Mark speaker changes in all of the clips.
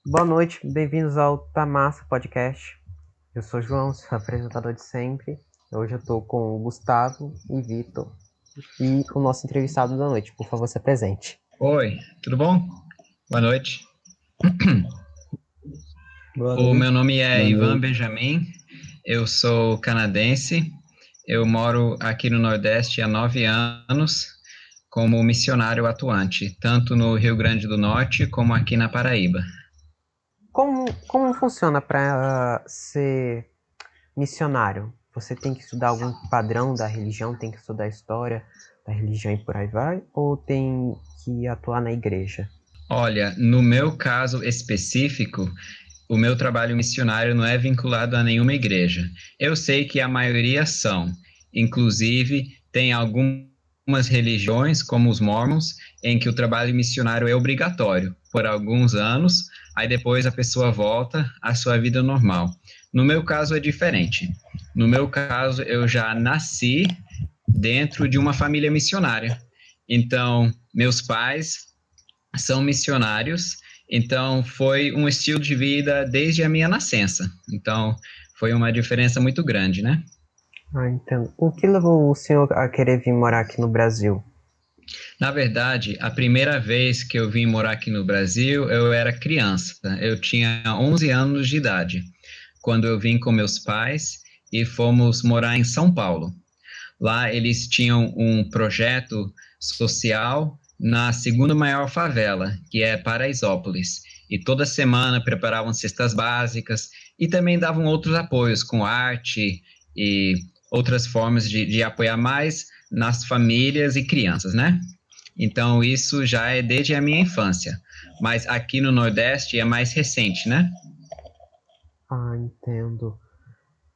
Speaker 1: Boa noite, bem-vindos ao Tamassa Podcast. Eu sou o João, seu apresentador de sempre. Hoje eu estou com o Gustavo e Vitor e o nosso entrevistado da noite. Por favor, se apresente.
Speaker 2: Oi, tudo bom? Boa noite.
Speaker 3: Boa
Speaker 2: O meu
Speaker 3: noite.
Speaker 2: nome é Ivan Benjamin, eu sou canadense, eu moro aqui no Nordeste há 9 anos como missionário atuante, tanto no Rio Grande do Norte como aqui na Paraíba.
Speaker 1: Como funciona para ser missionário? Você tem que estudar algum padrão da religião, tem que estudar a história da religião e por aí vai? Ou tem que atuar na igreja?
Speaker 2: Olha, no meu caso específico, o meu trabalho missionário não é vinculado a nenhuma igreja. Eu sei que a maioria são, inclusive tem algumas religiões, como os Mormons, em que o trabalho missionário é obrigatório por alguns anos, aí depois a pessoa volta à sua vida normal. No meu caso é diferente. No meu caso, eu já nasci dentro de uma família missionária. Então, meus pais são missionários, então foi um estilo de vida desde a minha nascença. Então, foi uma diferença muito grande, né?
Speaker 1: Ah, entendo. O que levou o senhor a querer vir morar aqui no Brasil?
Speaker 2: Na verdade, a primeira vez que eu vim morar aqui no Brasil, eu era criança. Eu tinha 11 anos de idade, quando eu vim com meus pais e fomos morar em São Paulo. Lá eles tinham um projeto social na segunda maior favela, que é Paraisópolis. E toda semana preparavam cestas básicas e também davam outros apoios com arte e outras formas de apoiar mais nas famílias e crianças, né? Então isso já é desde a minha infância. Mas aqui no Nordeste é mais recente, né?
Speaker 1: Ah, entendo.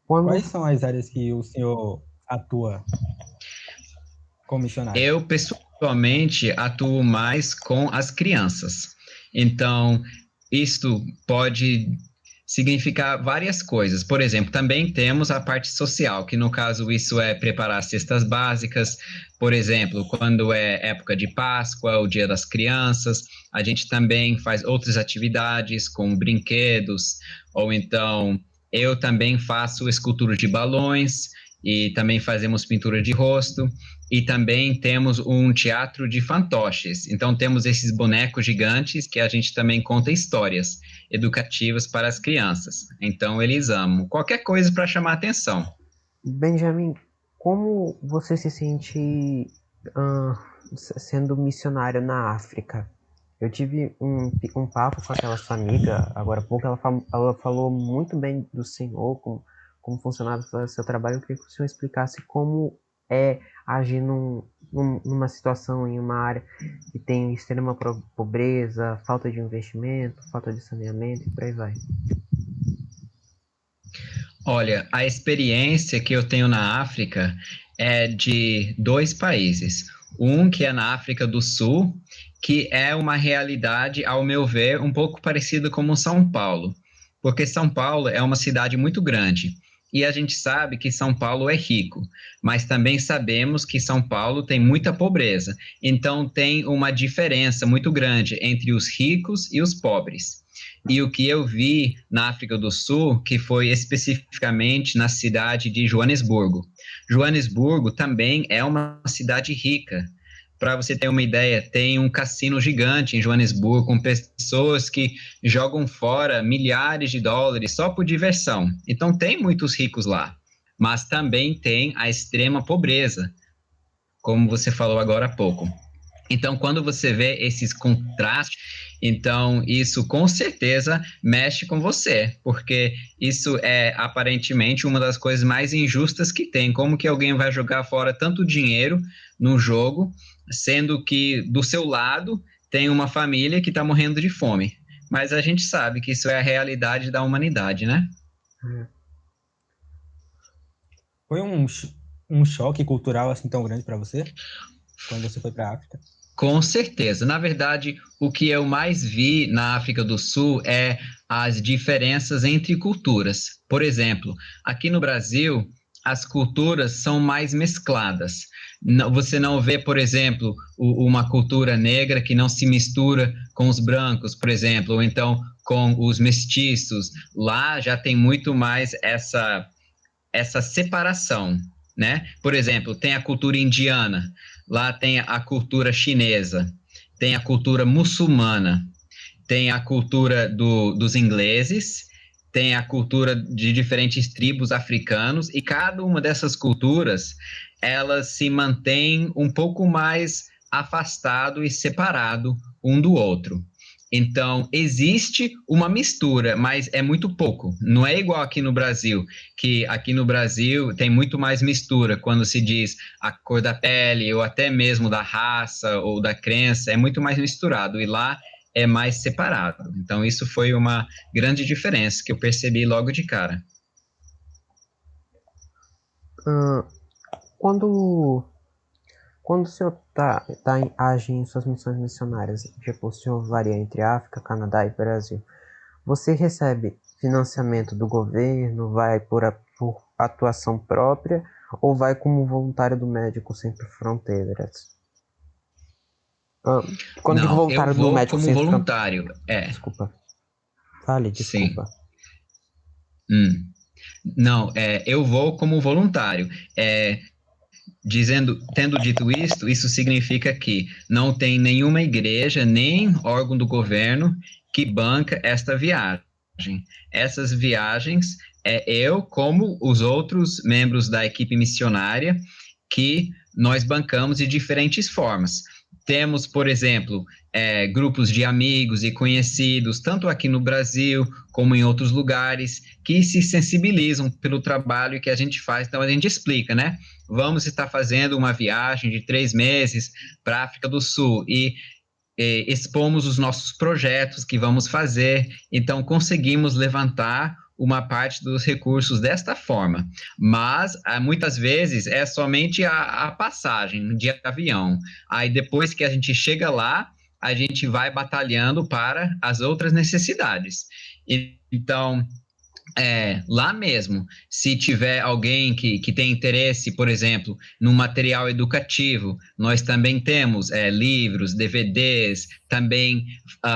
Speaker 1: Quando
Speaker 3: Quais são as áreas que o senhor atua como missionário?
Speaker 2: Eu, pessoalmente, atuo mais com as crianças. Então, isto pode significar várias coisas. Por exemplo, também temos a parte social, que no caso isso é preparar cestas básicas. Por exemplo, quando é época de Páscoa, o Dia das Crianças, a gente também faz outras atividades com brinquedos, ou então eu também faço escultura de balões e também fazemos pintura de rosto. E também temos um teatro de fantoches. Então, temos esses bonecos gigantes que a gente também conta histórias educativas para as crianças. Então, eles amam qualquer coisa para chamar atenção.
Speaker 1: Benjamin, como você se sente sendo missionário na África? Eu tive um papo com aquela sua amiga, agora há pouco, ela falou muito bem do Senhor, como funcionava o seu trabalho. Eu queria que o senhor explicasse como é agir numa situação, em uma área que tem extrema pobreza, falta de investimento, falta de saneamento e por aí vai.
Speaker 2: Olha, a experiência que eu tenho na África é de dois países. Um que é na África do Sul, que é uma realidade, ao meu ver, um pouco parecida com São Paulo, porque São Paulo é uma cidade muito grande. E a gente sabe que São Paulo é rico, mas também sabemos que São Paulo tem muita pobreza. Então, tem uma diferença muito grande entre os ricos e os pobres. E o que eu vi na África do Sul, que foi especificamente na cidade de Joanesburgo. Joanesburgo também é uma cidade rica. Para você ter uma ideia, tem um cassino gigante em Joanesburgo, com pessoas que jogam fora milhares de dólares só por diversão. Então, tem muitos ricos lá. Mas também tem a extrema pobreza, como você falou agora há pouco. Então, quando você vê esses contrastes, então isso com certeza mexe com você, porque isso é aparentemente uma das coisas mais injustas que tem. Como que alguém vai jogar fora tanto dinheiro num jogo, sendo que do seu lado tem uma família que está morrendo de fome? Mas a gente sabe que isso é a realidade da humanidade, né?
Speaker 3: Foi um choque cultural assim tão grande para você quando você foi para a África?
Speaker 2: Com certeza. Na verdade, o que eu mais vi na África do Sul é as diferenças entre culturas. Por exemplo, aqui no Brasil, as culturas são mais mescladas. Você não vê, por exemplo, uma cultura negra que não se mistura com os brancos, por exemplo, ou então com os mestiços. Lá já tem muito mais essa separação, né? Por exemplo, tem a cultura indiana, lá tem a cultura chinesa, tem a cultura muçulmana, tem a cultura dos ingleses, tem a cultura de diferentes tribos africanos, e cada uma dessas culturas, elas se mantém um pouco mais afastado e separado um do outro. Então, existe uma mistura, mas é muito pouco. Não é igual aqui no Brasil, que aqui no Brasil tem muito mais mistura quando se diz a cor da pele, ou até mesmo da raça ou da crença, é muito mais misturado. E lá é mais separado. Então, isso foi uma grande diferença que eu percebi logo de cara.
Speaker 1: Ah, quando, quando o senhor age em suas missões missionárias, tipo, o senhor varia entre África, Canadá e Brasil, você recebe financiamento do governo, vai por atuação própria, ou vai como voluntário do Médicos Sem Fronteiras? Ah, quando digo
Speaker 2: Não, eu
Speaker 1: voluntário do
Speaker 2: vou
Speaker 1: Médicos
Speaker 2: como
Speaker 1: Sem Fronteiras,
Speaker 2: voluntário.
Speaker 1: desculpa, fale,
Speaker 2: Sim.
Speaker 1: desculpa.
Speaker 2: Não, eu vou como voluntário. Tendo dito isto, isso significa que não tem nenhuma igreja, nem órgão do governo que banca esta viagem. Essas viagens eu, como os outros membros da equipe missionária, que nós bancamos de diferentes formas. Temos, por exemplo, grupos de amigos e conhecidos, tanto aqui no Brasil como em outros lugares, que se sensibilizam pelo trabalho que a gente faz. Então, a gente explica, né? Vamos estar fazendo uma viagem de 3 meses para a África do Sul e expomos os nossos projetos que vamos fazer, então conseguimos levantar uma parte dos recursos desta forma, mas muitas vezes é somente a passagem de avião, aí depois que a gente chega lá, a gente vai batalhando para as outras necessidades. Então, lá mesmo, se tiver alguém que tem interesse, por exemplo, no material educativo, nós também temos livros, DVDs, também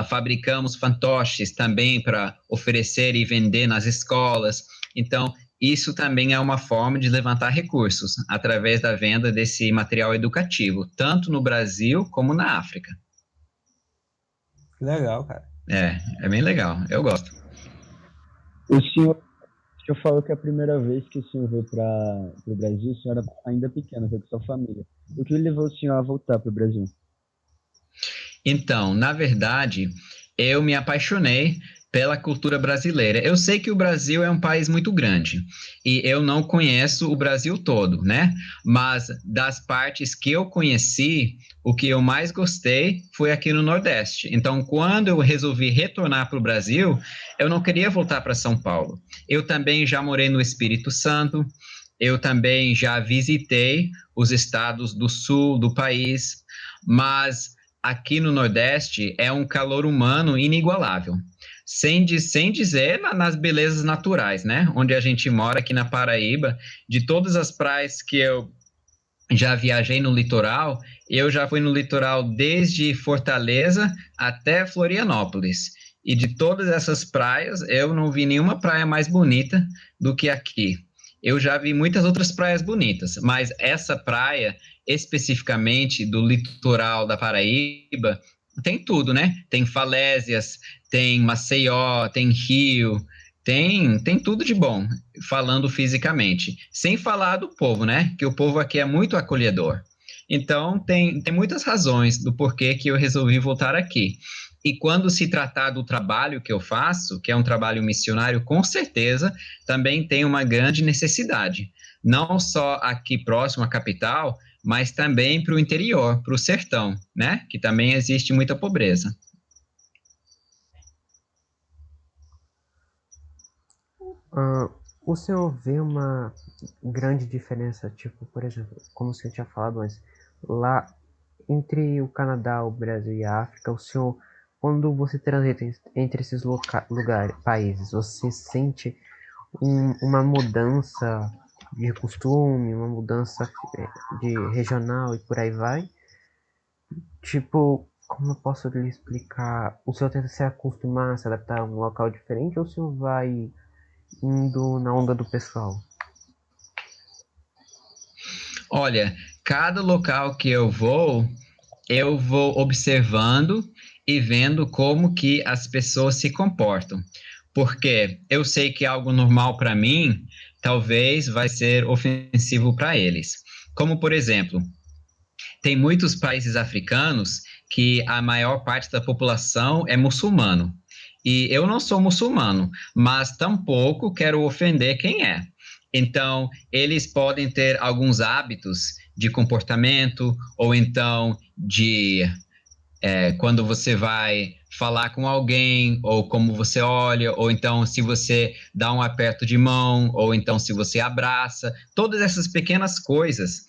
Speaker 2: fabricamos fantoches também para oferecer e vender nas escolas. Então, isso também é uma forma de levantar recursos através da venda desse material educativo, tanto no Brasil como na África.
Speaker 3: Que legal, cara.
Speaker 2: É bem legal, eu gosto.
Speaker 4: O senhor falou que a primeira vez que o senhor veio para o Brasil, o senhor era ainda pequeno, veio com sua família. O que levou o senhor a voltar para o Brasil?
Speaker 2: Então, na verdade, eu me apaixonei pela cultura brasileira. Eu sei que o Brasil é um país muito grande e eu não conheço o Brasil todo, né? Mas das partes que eu conheci, o que eu mais gostei foi aqui no Nordeste. Então, quando eu resolvi retornar para o Brasil, eu não queria voltar para São Paulo. Eu também já morei no Espírito Santo, eu também já visitei os estados do sul do país, mas aqui no Nordeste é um calor humano inigualável. Sem dizer nas belezas naturais, né? Onde a gente mora aqui na Paraíba, de todas as praias que eu já viajei no litoral, eu já fui no litoral desde Fortaleza até Florianópolis. E de todas essas praias, eu não vi nenhuma praia mais bonita do que aqui. Eu já vi muitas outras praias bonitas, mas essa praia, especificamente do litoral da Paraíba, tem tudo, né? Tem falésias, tem Maceió, tem Rio, tem tudo de bom, falando fisicamente. Sem falar do povo, né? Que o povo aqui é muito acolhedor. Então, tem muitas razões do porquê que eu resolvi voltar aqui. E quando se tratar do trabalho que eu faço, que é um trabalho missionário, com certeza também tem uma grande necessidade. Não só aqui próximo à capital, mas também para o interior, para o sertão, né? Que também existe muita pobreza.
Speaker 1: Ah, o senhor vê uma grande diferença, tipo, por exemplo, como o senhor tinha falado antes, lá entre o Canadá, o Brasil e a África, o senhor, quando você transita entre esses lugares, países, você sente uma mudança de costume, uma mudança de regional e por aí vai. Tipo, como eu posso lhe explicar? O senhor tenta se acostumar, se adaptar a um local diferente ou o senhor vai indo na onda do pessoal?
Speaker 2: Olha, cada local que eu vou observando e vendo como que as pessoas se comportam. Porque eu sei que algo normal para mim, talvez vai ser ofensivo para eles. Como, por exemplo, tem muitos países africanos que a maior parte da população é muçulmano. E eu não sou muçulmano, mas tampouco quero ofender quem é. Então, eles podem ter alguns hábitos de comportamento, ou então de quando você vai falar com alguém, ou como você olha, ou então se você dá um aperto de mão, ou então se você abraça, todas essas pequenas coisas,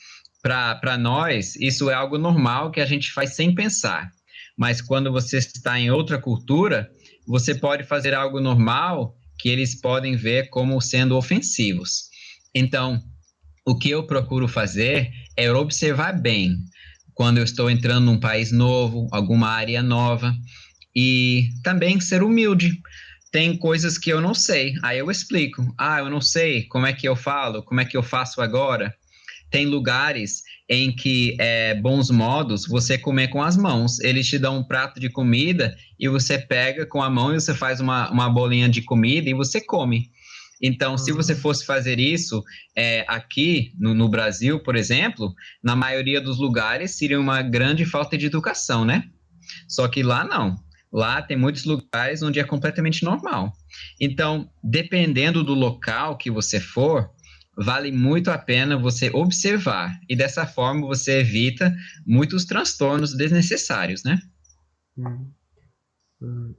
Speaker 2: para nós, isso é algo normal que a gente faz sem pensar. Mas quando você está em outra cultura, você pode fazer algo normal que eles podem ver como sendo ofensivos. Então, o que eu procuro fazer é observar bem quando eu estou entrando num país novo, alguma área nova, e também ser humilde. Tem coisas que eu não sei, aí eu explico. Ah, eu não sei, como é que eu falo, como é que eu faço agora? Tem lugares em que é bons modos você comer com as mãos. Eles te dão um prato de comida e você pega com a mão e você faz uma bolinha de comida e você come. Então, se você
Speaker 1: Ah,
Speaker 2: fosse fazer isso aqui no Brasil, por exemplo, na maioria dos lugares seria uma grande falta de educação, né? Só que lá não. Lá tem muitos lugares onde é completamente normal. Então, dependendo do local que você for, vale muito a pena você observar. E dessa forma você evita muitos transtornos desnecessários, né?
Speaker 1: hum, hum.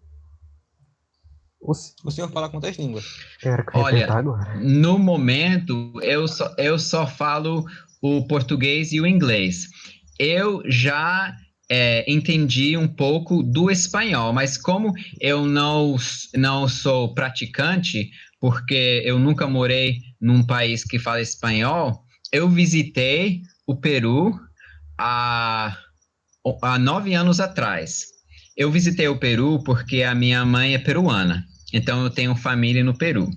Speaker 3: O senhor fala quantas línguas?
Speaker 1: Era o que eu ia perguntar
Speaker 2: Olha,
Speaker 1: agora.
Speaker 2: no momento eu só falo o português e o inglês. Eu já entendi um pouco do espanhol, mas como eu não sou praticante, porque eu nunca morei num país que fala espanhol, eu visitei o Peru há, há 9 anos atrás. Eu visitei o Peru porque a minha mãe é peruana, então eu tenho família no Peru.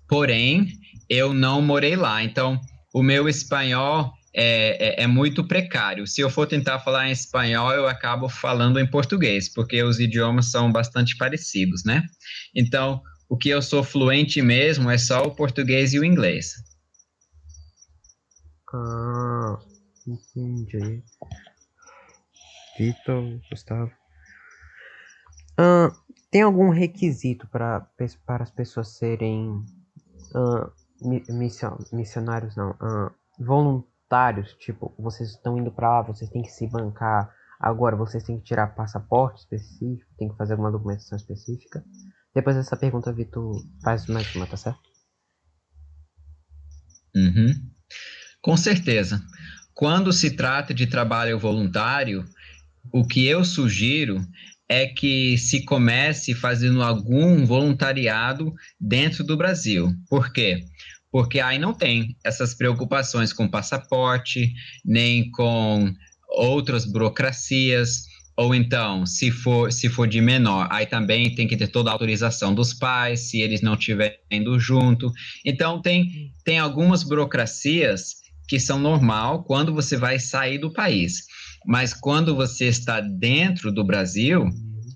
Speaker 2: Porém, eu não morei lá, então o meu espanhol é muito precário. Se eu for tentar falar em espanhol, eu acabo falando em português, porque os idiomas são bastante parecidos, né? Então, o que eu sou fluente mesmo é só o português e o inglês.
Speaker 1: Ah, entendi. Vitor, Gustavo. Ah, tem algum requisito para as pessoas serem missionários, não, voluntários? Tipo, vocês estão indo para lá, vocês têm que se bancar agora, vocês têm que tirar passaporte específico, tem que fazer alguma documentação específica? Depois dessa pergunta, Vitor, faz mais uma, tá certo?
Speaker 2: Uhum. Com certeza. Quando se trata de trabalho voluntário, o que eu sugiro é que se comece fazendo algum voluntariado dentro do Brasil. Por quê? Porque aí não tem essas preocupações com passaporte, nem com outras burocracias, ou então, se for de menor, aí também tem que ter toda a autorização dos pais, se eles não estiverem indo junto. Então, tem algumas burocracias que são normal quando você vai sair do país. Mas quando você está dentro do Brasil,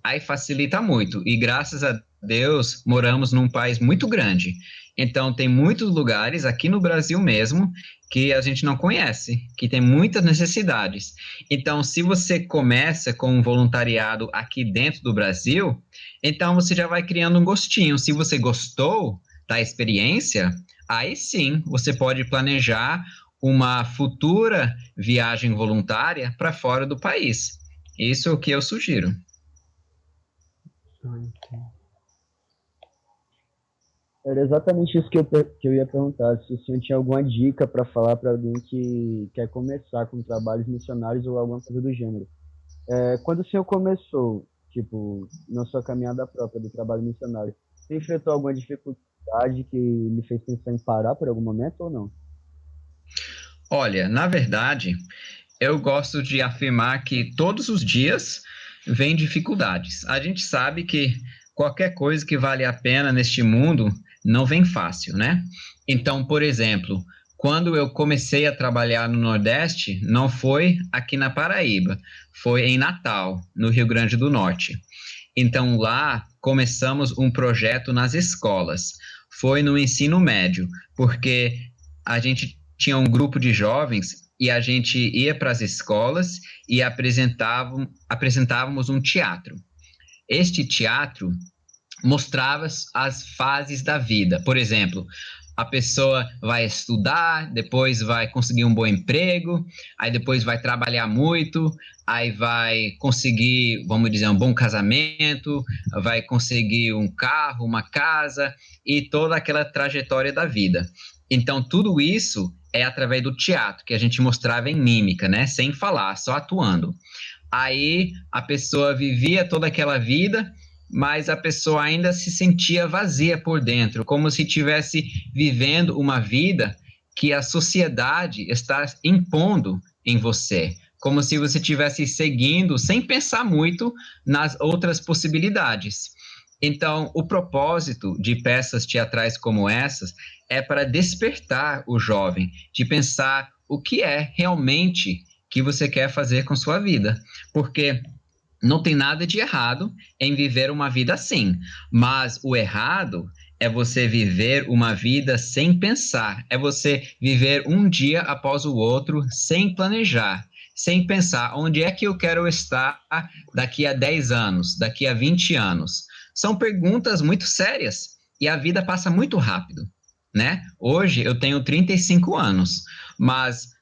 Speaker 2: aí facilita muito. E graças a Deus, moramos num país muito grande. Então, tem muitos lugares aqui no Brasil mesmo que a gente não conhece, que tem muitas necessidades. Então, se você começa com um voluntariado aqui dentro do Brasil, então você já vai criando um gostinho. Se você gostou da experiência, aí sim você pode planejar uma futura viagem voluntária para fora do país. Isso é o que eu sugiro.
Speaker 4: Era exatamente isso que eu ia perguntar, se o senhor tinha alguma dica para falar para alguém que quer começar com trabalhos missionários ou alguma coisa do gênero. Quando o senhor começou, tipo, na sua caminhada própria do trabalho missionário, você enfrentou alguma dificuldade que lhe fez pensar em parar por algum momento ou não?
Speaker 2: Olha, na verdade, eu gosto de afirmar que todos os dias vêm dificuldades. A gente sabe que qualquer coisa que vale a pena neste mundo não vem fácil, né? Então, por exemplo, quando eu comecei a trabalhar no Nordeste, não foi aqui na Paraíba, foi em Natal, no Rio Grande do Norte. Então, lá começamos um projeto nas escolas. Foi no ensino médio, porque a gente tinha um grupo de jovens e a gente ia para as escolas e apresentávamos um teatro. Este teatro mostrava as fases da vida. Por exemplo, a pessoa vai estudar, depois vai conseguir um bom emprego, aí depois vai trabalhar muito, aí vai conseguir, vamos dizer, um bom casamento, vai conseguir um carro, uma casa e toda aquela trajetória da vida. Então, tudo isso é através do teatro, que a gente mostrava em mímica, né? Sem falar, só atuando. Aí a pessoa vivia toda aquela vida, mas a pessoa ainda se sentia vazia por dentro, como se estivesse vivendo uma vida que a sociedade está impondo em você, como se você estivesse seguindo sem pensar muito nas outras possibilidades. Então, o propósito de peças teatrais como essas é para despertar o jovem, de pensar o que é realmente que você quer fazer com sua vida, porque não tem nada de errado em viver uma vida assim, mas o errado é você viver uma vida sem pensar, é você viver um dia após o outro sem planejar, sem pensar onde é que eu quero estar daqui a 10 anos, daqui a 20 anos. São perguntas muito sérias e a vida passa muito rápido, né? Hoje eu tenho 35 anos, mas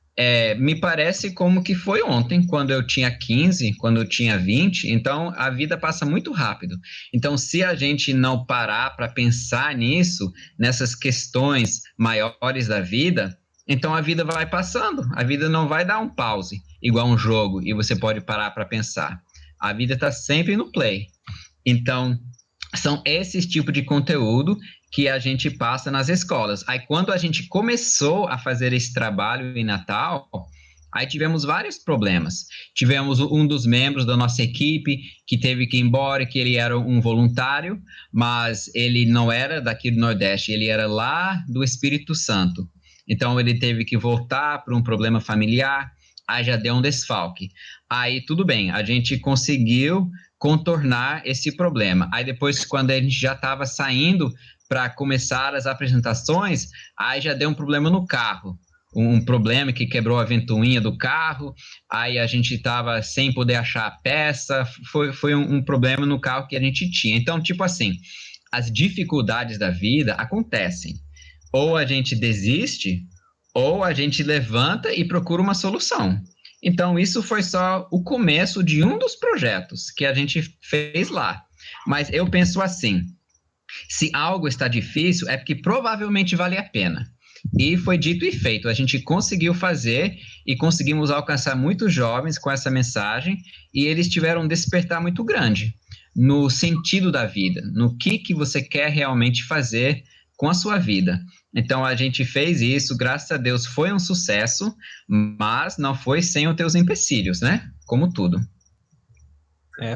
Speaker 2: me parece como que foi ontem, quando eu tinha 15, quando eu tinha 20, então a vida passa muito rápido. Então, se a gente não parar para pensar nisso, nessas questões maiores da vida, então a vida vai passando, a vida não vai dar um pause, igual um jogo, e você pode parar para pensar. A vida está sempre no play. Então, são esses tipos de conteúdo que a gente passa nas escolas. Aí, quando a gente começou a fazer esse trabalho em Natal, aí tivemos vários problemas. Tivemos um dos membros da nossa equipe que teve que ir embora, que ele era um voluntário, mas ele não era daqui do Nordeste, ele era lá do Espírito Santo. Então, ele teve que voltar por um problema familiar, aí já deu um desfalque. Aí, tudo bem, a gente conseguiu contornar esse problema. Aí depois, quando a gente já estava saindo para começar as apresentações, aí já deu um problema no carro. Um problema que quebrou a ventoinha do carro, aí a gente estava sem poder achar a peça, foi um problema no carro que a gente tinha. Então, tipo assim, as dificuldades da vida acontecem. Ou a gente desiste, ou a gente levanta e procura uma solução. Então, isso foi só o começo de um dos projetos que a gente fez lá. Mas eu penso assim, se algo está difícil, é porque provavelmente vale a pena. E foi dito e feito, a gente conseguiu fazer e conseguimos alcançar muitos jovens com essa mensagem e eles tiveram um despertar muito grande no sentido da vida, no que você quer realmente fazer com a sua vida. Então, a gente fez isso, graças a Deus foi um sucesso, mas não foi sem os teus empecilhos, né? Como tudo.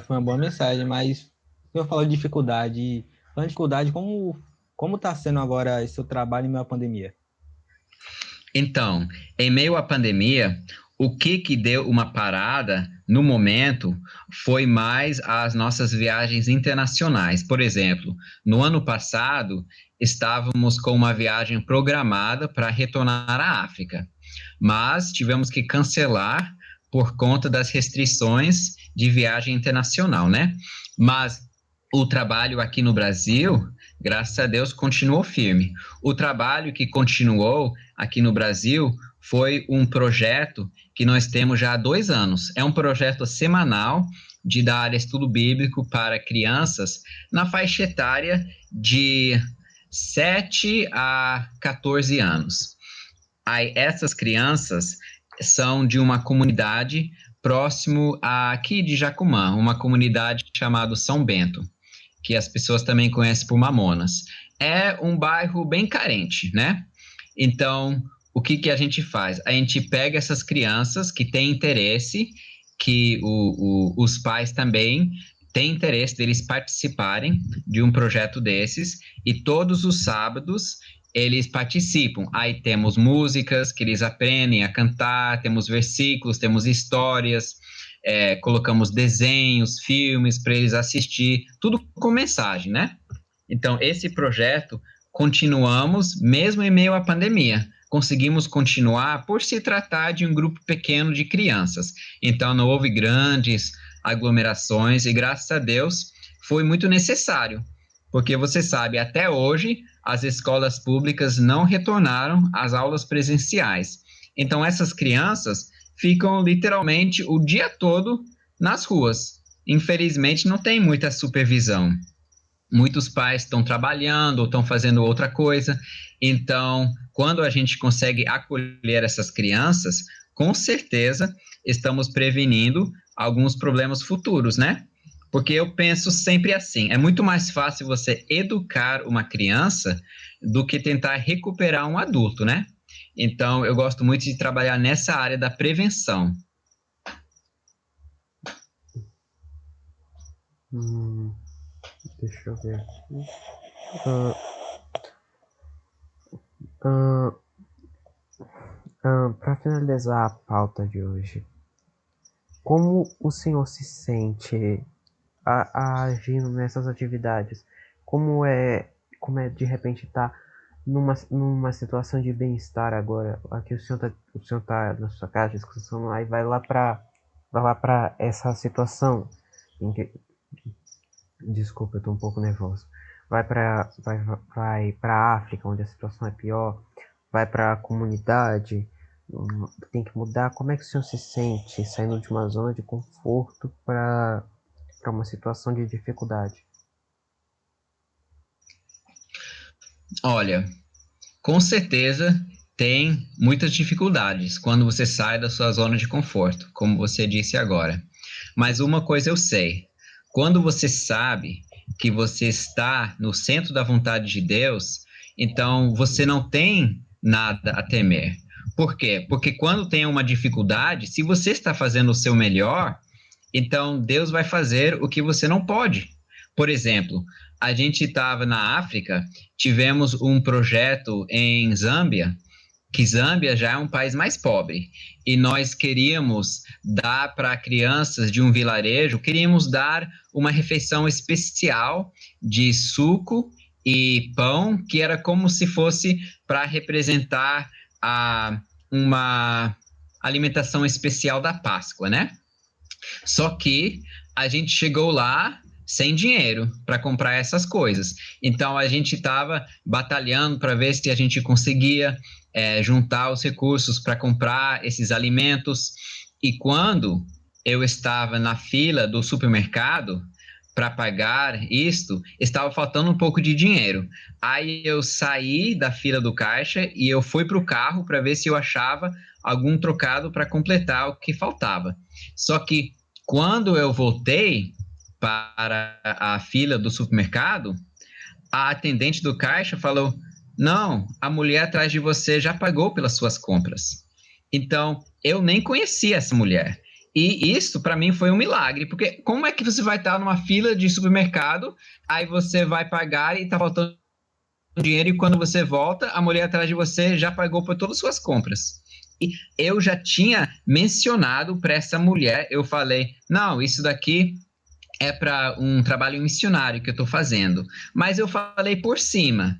Speaker 3: Foi uma boa mensagem, mas o senhor falou de dificuldade. Falando de dificuldade, como está sendo agora esse seu trabalho em meio à pandemia?
Speaker 2: Então, em meio à pandemia, o que deu uma parada no momento foi mais as nossas viagens internacionais. Por exemplo, no ano passado, estávamos com uma viagem programada para retornar à África, mas tivemos que cancelar por conta das restrições de viagem internacional, né? Mas o trabalho aqui no Brasil, graças a Deus, continuou firme. O trabalho que continuou aqui no Brasil foi um projeto que nós temos já há 2 anos. É um projeto semanal de dar estudo bíblico para crianças na faixa etária de 7 a 14 anos. Aí, essas crianças são de uma comunidade próximo aqui de Jacumã, uma comunidade chamada São Bento, que as pessoas também conhecem por Mamonas. É um bairro bem carente, né? Então, o que que a gente faz? A gente pega essas crianças que têm interesse, que os pais também têm interesse deles participarem de um projeto desses, e todos os sábados eles participam. Aí temos músicas que eles aprendem a cantar, temos versículos, temos histórias, colocamos desenhos, filmes para eles assistir, tudo com mensagem, né? Então, esse projeto continuamos mesmo em meio à pandemia. Conseguimos continuar por se tratar de um grupo pequeno de crianças. Então, não houve grandes aglomerações e, graças a Deus, foi muito necessário. Porque você sabe, até hoje, as escolas públicas não retornaram às aulas presenciais. Então, essas crianças ficam literalmente o dia todo nas ruas. Infelizmente, não tem muita supervisão. Muitos pais estão trabalhando ou estão fazendo outra coisa. Então, quando a gente consegue acolher essas crianças, com certeza estamos prevenindo alguns problemas futuros, né? Porque eu penso sempre assim, é muito mais fácil você educar uma criança do que tentar recuperar um adulto, né? Então, eu gosto muito de trabalhar nessa área da prevenção.
Speaker 1: Deixa eu ver aqui. Para finalizar a pauta de hoje, como o senhor se sente agindo nessas atividades? Como é de repente estar numa situação de bem-estar agora? Aqui o senhor tá na sua casa, discussão, aí vai lá para essa situação em que, desculpa, eu tô um pouco nervoso. Vai para a África, onde a situação é pior, vai para a comunidade, tem que mudar. Como é que o senhor se sente saindo de uma zona de conforto para uma situação de dificuldade?
Speaker 2: Olha, com certeza tem muitas dificuldades quando você sai da sua zona de conforto, como você disse agora. Mas uma coisa eu sei, quando você sabe que você está no centro da vontade de Deus, então você não tem nada a temer. Por quê? Porque quando tem uma dificuldade, se você está fazendo o seu melhor, então Deus vai fazer o que você não pode. Por exemplo, a gente estava na África, tivemos um projeto em Zâmbia, que Zâmbia já é um país mais pobre, e nós queríamos dar para crianças de um vilarejo, queríamos dar uma refeição especial de suco e pão, que era como se fosse para representar uma alimentação especial da Páscoa, né? Só que a gente chegou lá sem dinheiro para comprar essas coisas. Então a gente estava batalhando para ver se a gente conseguia juntar os recursos para comprar esses alimentos. E quando eu estava na fila do supermercado para pagar isto, estava faltando um pouco de dinheiro. Aí eu saí da fila do caixa e eu fui para o carro para ver se eu achava algum trocado para completar o que faltava. Só que quando eu voltei para a fila do supermercado, a atendente do caixa falou: não, a mulher atrás de você já pagou pelas suas compras. Então, eu nem conhecia essa mulher. E isso, para mim, foi um milagre, porque como é que você vai estar numa fila de supermercado, aí você vai pagar e está faltando dinheiro, e quando você volta, a mulher atrás de você já pagou por todas as suas compras. E eu já tinha mencionado para essa mulher, eu falei, não, isso daqui é para um trabalho missionário que eu estou fazendo. Mas eu falei por cima,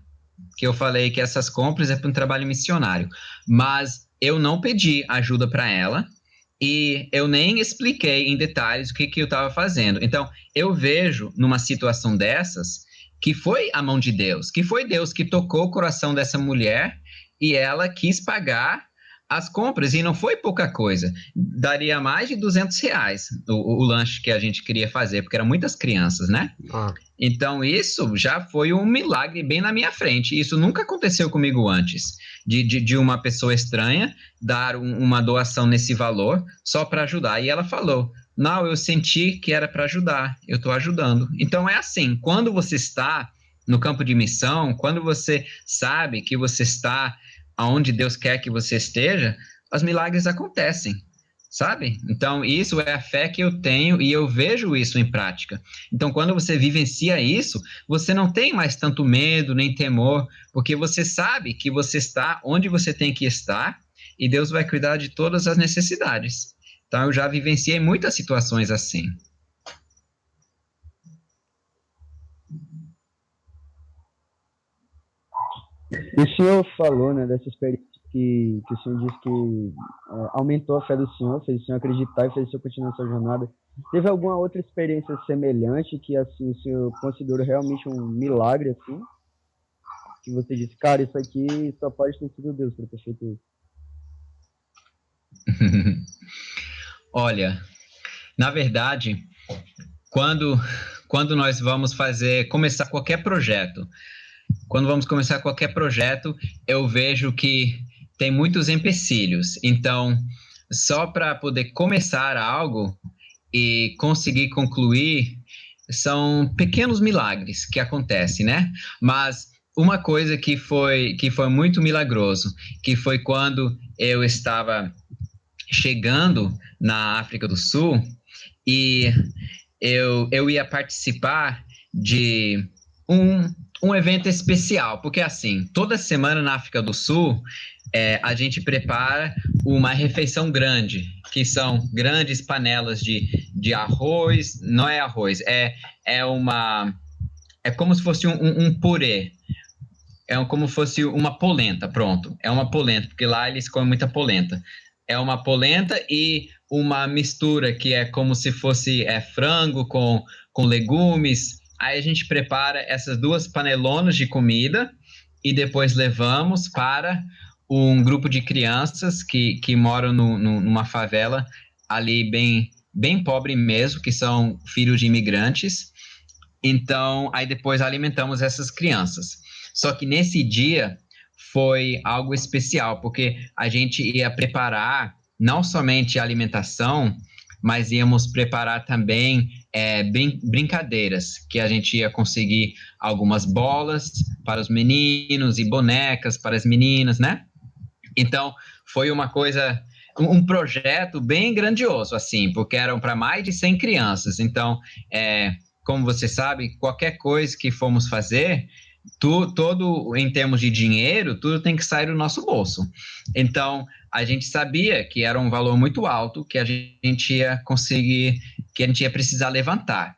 Speaker 2: que eu falei que essas compras é para um trabalho missionário. Mas eu não pedi ajuda para ela e eu nem expliquei em detalhes o que eu estava fazendo. Então, eu vejo numa situação dessas que foi a mão de Deus, que foi Deus que tocou o coração dessa mulher e ela quis pagar as compras, e não foi pouca coisa, daria mais de R$200 o lanche que a gente queria fazer, porque eram muitas crianças, né? Então isso já foi um milagre bem na minha frente, isso nunca aconteceu comigo antes, de uma pessoa estranha dar uma doação nesse valor só para ajudar, e ela falou, não, eu senti que era para ajudar, eu estou ajudando. Então é assim, quando você está no campo de missão, quando você sabe que você está aonde Deus quer que você esteja, os milagres acontecem, sabe? Então, isso é a fé que eu tenho e eu vejo isso em prática. Então, quando você vivencia isso, você não tem mais tanto medo nem temor, porque você sabe que você está onde você tem que estar e Deus vai cuidar de todas as necessidades. Então, eu já vivenciei muitas situações assim.
Speaker 4: E o senhor falou, né, dessa experiência que o senhor disse que aumentou a fé do senhor, fez o senhor acreditar e fez o senhor continuar essa jornada. Teve alguma outra experiência semelhante que, assim, o senhor considerou realmente um milagre, assim? Que você disse, cara, isso aqui só pode ter sido Deus para ter feito isso.
Speaker 2: Olha, na verdade, quando nós vamos começar qualquer projeto, eu vejo que tem muitos empecilhos. Então, só para poder começar algo e conseguir concluir, são pequenos milagres que acontecem, né? Mas uma coisa que foi muito milagroso, que foi quando eu estava chegando na África do Sul e eu ia participar de um evento especial, porque assim, toda semana na África do Sul, a gente prepara uma refeição grande, que são grandes panelas de arroz, não é arroz, é como se fosse um purê, como se fosse uma polenta, pronto, é uma polenta, porque lá eles comem muita polenta. É uma polenta e uma mistura que é como se fosse frango com legumes. Aí a gente prepara essas duas panelonas de comida e depois levamos para um grupo de crianças que moram numa favela ali bem pobre mesmo, que são filhos de imigrantes. Então, aí depois alimentamos essas crianças. Só que nesse dia foi algo especial, porque a gente ia preparar não somente a alimentação, mas íamos preparar também brincadeiras, que a gente ia conseguir algumas bolas para os meninos e bonecas para as meninas, né? Então, foi uma coisa, um projeto bem grandioso, assim, porque eram para mais de 100 crianças. Então, como você sabe, qualquer coisa que formos fazer, todo em termos de dinheiro, tudo tem que sair do nosso bolso. Então, a gente sabia que era um valor muito alto que a gente ia conseguir, que a gente ia precisar levantar.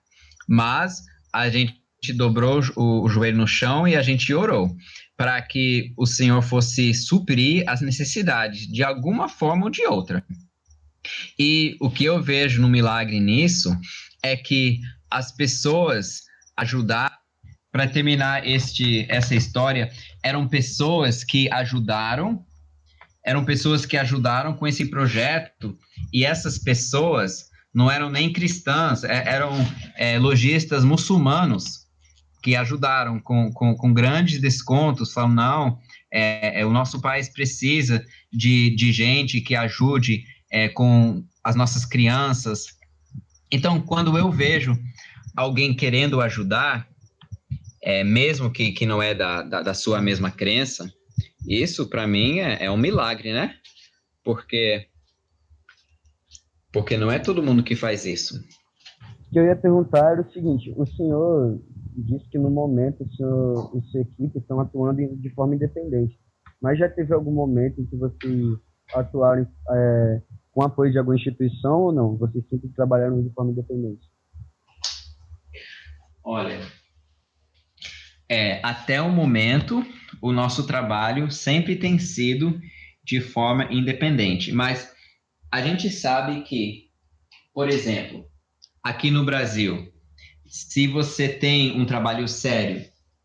Speaker 2: Mas a gente dobrou o joelho no chão e a gente orou para que o Senhor fosse suprir as necessidades de alguma forma ou de outra. E o que eu vejo no milagre nisso é que as pessoas ajudaram. Para terminar essa história, eram pessoas que ajudaram com esse projeto, e essas pessoas não eram nem cristãs, eram lojistas muçulmanos que ajudaram com grandes descontos, falam, não, o nosso país precisa de gente que ajude com as nossas crianças. Então, quando eu vejo alguém querendo ajudar, mesmo que não é da sua mesma crença, isso para mim é um milagre, né? Porque não é todo mundo que faz isso.
Speaker 4: O que eu ia perguntar era o seguinte, o senhor disse que no momento o senhor e sua equipe estão atuando de forma independente, mas já teve algum momento em que vocês atuaram com apoio de alguma instituição ou não? Vocês sempre trabalharam de forma independente?
Speaker 2: Olha, até o momento, o nosso trabalho sempre tem sido de forma independente, mas a gente sabe que, por exemplo, aqui no Brasil, se você tem um trabalho sério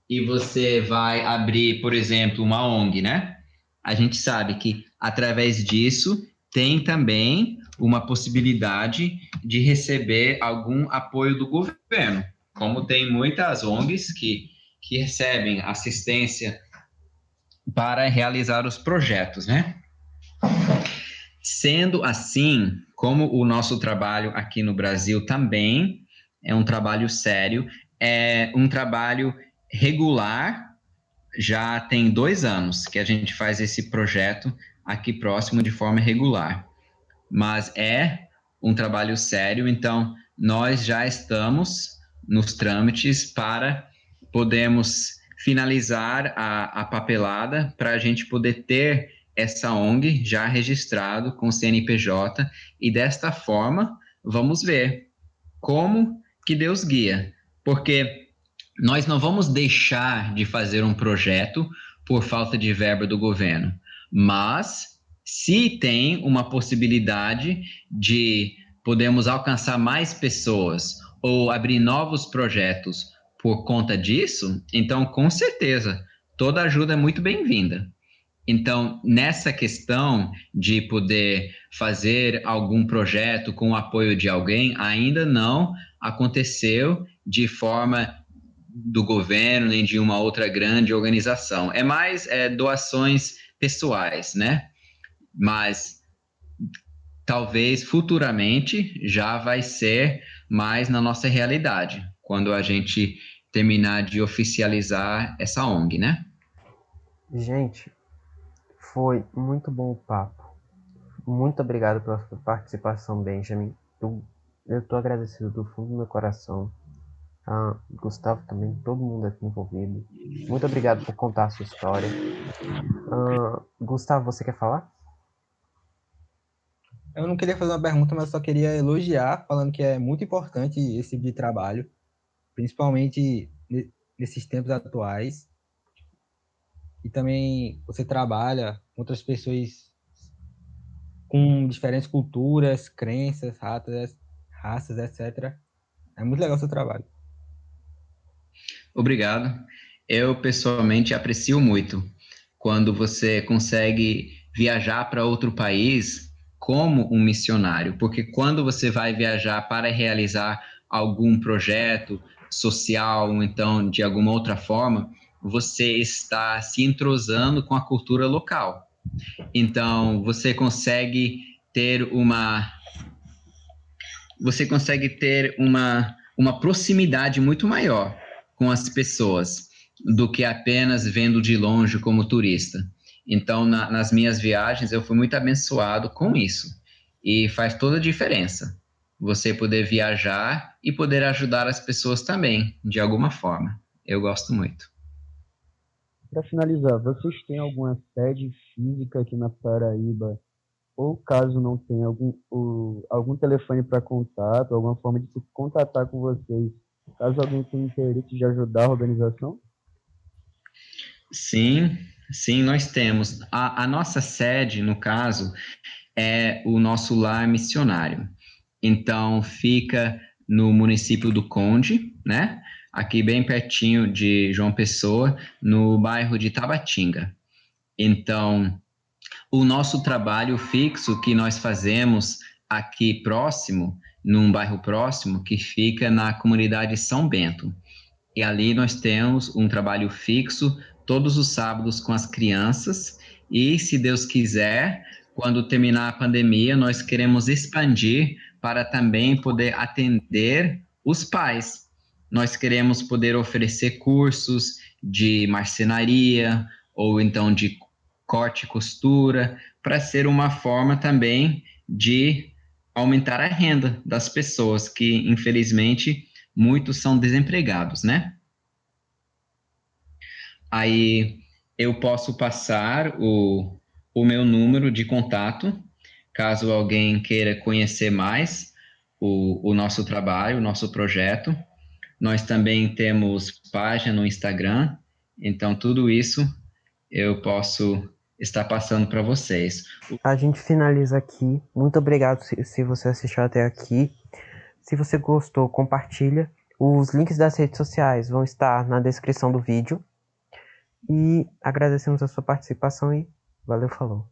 Speaker 2: e você vai abrir, por exemplo, uma ONG, né? A gente sabe que, através disso, tem também uma possibilidade de receber algum apoio do governo, como tem muitas ONGs que recebem assistência para realizar os projetos, né? Sendo assim, como o nosso trabalho aqui no Brasil também é um trabalho sério, é um trabalho regular, já tem 2 anos que a gente faz esse projeto aqui próximo de forma regular, mas é um trabalho sério, então nós já estamos nos trâmites para podermos finalizar a papelada para a gente poder ter essa ONG já registrado com o CNPJ e desta forma vamos ver como que Deus guia, porque nós não vamos deixar de fazer um projeto por falta de verba do governo, mas se tem uma possibilidade de podermos alcançar mais pessoas ou abrir novos projetos por conta disso, então com certeza toda ajuda é muito bem-vinda. Então, nessa questão de poder fazer algum projeto com o apoio de alguém, ainda não aconteceu de forma do governo nem de uma outra grande organização. É mais doações pessoais, né? Mas talvez futuramente já vai ser mais na nossa realidade, quando a gente terminar de oficializar essa ONG, né?
Speaker 1: Gente, foi muito bom o papo. Muito obrigado pela sua participação, Benjamin. Eu tô agradecido do fundo do meu coração. Gustavo também, todo mundo aqui envolvido. Muito obrigado por contar a sua história. Gustavo, você quer falar?
Speaker 3: Eu não queria fazer uma pergunta, mas só queria elogiar, falando que é muito importante esse tipo de trabalho, principalmente nesses tempos atuais. E também você trabalha com outras pessoas com diferentes culturas, crenças, raças, etc. É muito legal o seu trabalho.
Speaker 2: Obrigado. Eu, pessoalmente, aprecio muito quando você consegue viajar para outro país como um missionário, porque quando você vai viajar para realizar algum projeto social, ou então de alguma outra forma, você está se entrosando com a cultura local. Então, você consegue ter uma proximidade muito maior com as pessoas do que apenas vendo de longe como turista. Então, nas minhas viagens, eu fui muito abençoado com isso. E faz toda a diferença você poder viajar e poder ajudar as pessoas também, de alguma forma. Eu gosto muito.
Speaker 4: Para finalizar, vocês têm alguma sede física aqui na Paraíba? Ou caso não tenha algum telefone para contato, alguma forma de se contatar com vocês, caso alguém tenha interesse de ajudar a organização?
Speaker 2: Sim, sim, nós temos. A nossa sede, no caso, é o nosso lar missionário. Então, fica no município do Conde, né? Aqui bem pertinho de João Pessoa, no bairro de Tabatinga. Então, o nosso trabalho fixo que nós fazemos aqui próximo, num bairro próximo, que fica na comunidade São Bento. E ali nós temos um trabalho fixo todos os sábados com as crianças. E, se Deus quiser, quando terminar a pandemia, nós queremos expandir para também poder atender os pais. Nós queremos poder oferecer cursos de marcenaria ou então de corte e costura, para ser uma forma também de aumentar a renda das pessoas, que infelizmente muitos são desempregados, né? Aí eu posso passar o meu número de contato, caso alguém queira conhecer mais o nosso trabalho, o nosso projeto. Nós também temos página no Instagram, então tudo isso eu posso estar passando para vocês.
Speaker 1: A gente finaliza aqui. Muito obrigado se você assistiu até aqui. Se você gostou, compartilha. Os links das redes sociais vão estar na descrição do vídeo. E agradecemos a sua participação e valeu, falou.